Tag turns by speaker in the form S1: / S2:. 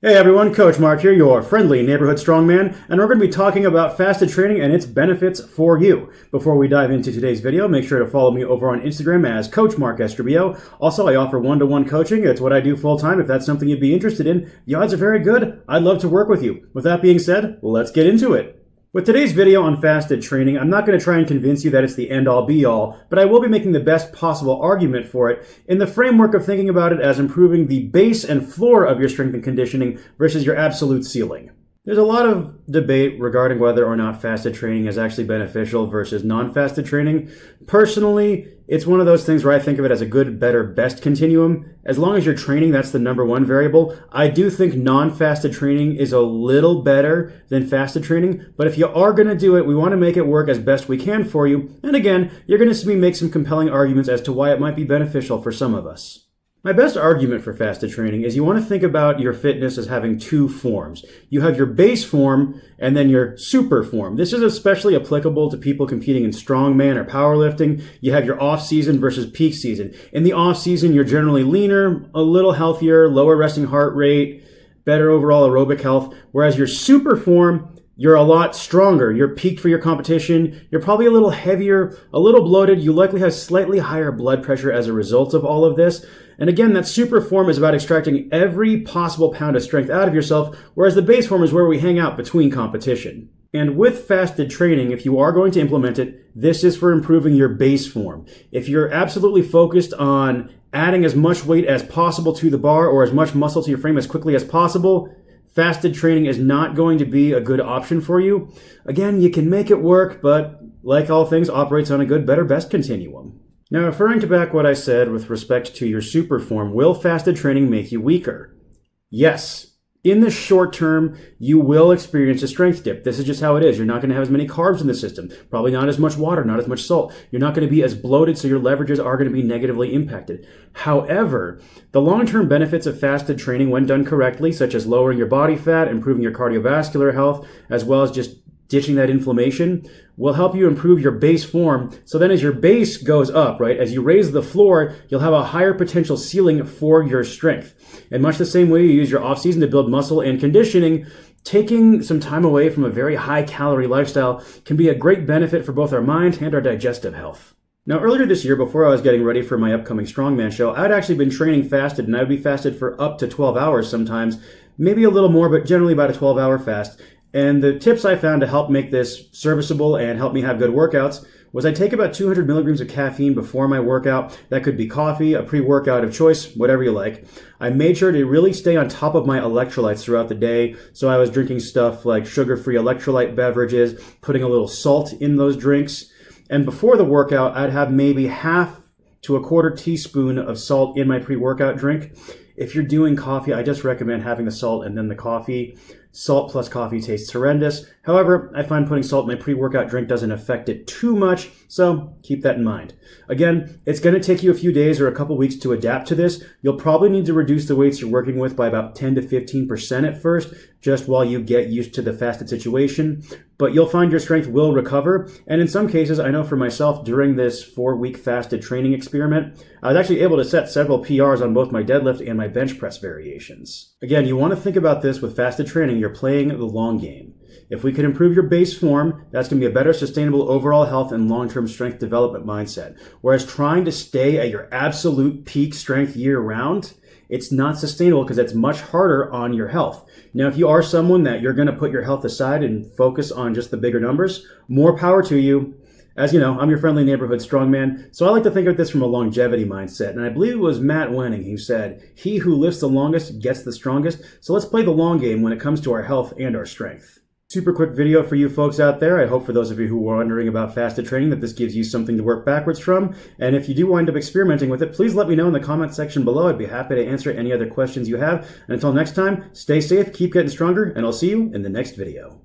S1: Hey everyone, Coach Mark here, your friendly neighborhood strongman, and we're going to be talking about fasted training and its benefits for you. Before we dive into today's video, make sure to follow me over on Instagram as Coach Mark Estrabio. Also, I offer one-to-one coaching. It's what I do full-time. If that's something you'd be interested in, the odds are very good. I'd love to work with you. With that being said, let's get into it. With today's video on fasted training, I'm not going to try and convince you that it's the end-all be-all, but I will be making the best possible argument for it in the framework of thinking about it as improving the base and floor of your strength and conditioning versus your absolute ceiling. There's a lot of debate regarding whether or not fasted training is actually beneficial versus non-fasted training. Personally, it's one of those things where I think of it as a good, better, best continuum. As long as you're training, that's the number one variable. I do think non-fasted training is a little better than fasted training, but if you are going to do it, we want to make it work as best we can for you. And again, you're going to see me make some compelling arguments as to why it might be beneficial for some of us. My best argument for fasted training is you want to think about your fitness as having two forms. You have your base form and then your super form. This is especially applicable to people competing in strongman or powerlifting. You have your off season versus peak season. In the off season, you're generally leaner, a little healthier, lower resting heart rate, better overall aerobic health, whereas your super form, you're a lot stronger. You're peaked for your competition. You're probably a little heavier, a little bloated. You likely have slightly higher blood pressure as a result of all of this. And again, that super form is about extracting every possible pound of strength out of yourself, whereas the base form is where we hang out between competition. And with fasted training, if you are going to implement it, this is for improving your base form. If you're absolutely focused on adding as much weight as possible to the bar or as much muscle to your frame as quickly as possible, fasted training is not going to be a good option for you. Again, you can make it work, but like all things, operates on a good, better, best continuum. Now, referring to back what I said with respect to your super form, will fasted training make you weaker? Yes. In the short term, you will experience a strength dip. This is just how it is. You're not going to have as many carbs in the system, probably not as much water, not as much salt. You're not going to be as bloated, so your leverages are going to be negatively impacted. However, the long-term benefits of fasted training when done correctly, such as lowering your body fat, improving your cardiovascular health, as well as just ditching that inflammation, will help you improve your base form. So then as your base goes up, right, as you raise the floor, you'll have a higher potential ceiling for your strength. And much the same way you use your off season to build muscle and conditioning, taking some time away from a very high calorie lifestyle can be a great benefit for both our mind and our digestive health. Now, earlier this year, before I was getting ready for my upcoming strongman show, I'd actually been training fasted, and I would be fasted for up to 12 hours sometimes, maybe a little more, but generally about a 12-hour fast. And the tips I found to help make this serviceable and help me have good workouts was I take about 200 milligrams of caffeine before my workout. That could be coffee, a pre-workout of choice, whatever you like. I made sure to really stay on top of my electrolytes throughout the day. So I was drinking stuff like sugar-free electrolyte beverages, putting a little salt in those drinks. And before the workout, I'd have maybe half to a quarter teaspoon of salt in my pre-workout drink. If you're doing coffee, I just recommend having the salt and then the coffee. Salt plus coffee tastes horrendous. However, I find putting salt in my pre-workout drink doesn't affect it too much, so keep that in mind. Again, it's going to take you a few days or a couple weeks to adapt to this. You'll probably need to reduce the weights you're working with by about 10 to 15% at first, just while you get used to the fasted situation. But you'll find your strength will recover. And in some cases, I know for myself, during this 4-week fasted training experiment, I was actually able to set several PRs on both my deadlift and my bench press variations. Again, you want to think about this with fasted training. You're playing the long game. If we can improve your base form, that's going to be a better sustainable overall health and long-term strength development mindset. Whereas trying to stay at your absolute peak strength year-round, it's not sustainable because it's much harder on your health. Now, if you are someone that you're going to put your health aside and focus on just the bigger numbers, more power to you. As you know, I'm your friendly neighborhood strongman, so I like to think of this from a longevity mindset. And I believe it was Matt Wenning who said, "He who lifts the longest gets the strongest." So let's play the long game when it comes to our health and our strength. Super quick video for you folks out there. I hope for those of you who were wondering about fasted training that this gives you something to work backwards from. And if you do wind up experimenting with it, please let me know in the comment section below. I'd be happy to answer any other questions you have. And until next time, stay safe, keep getting stronger, and I'll see you in the next video.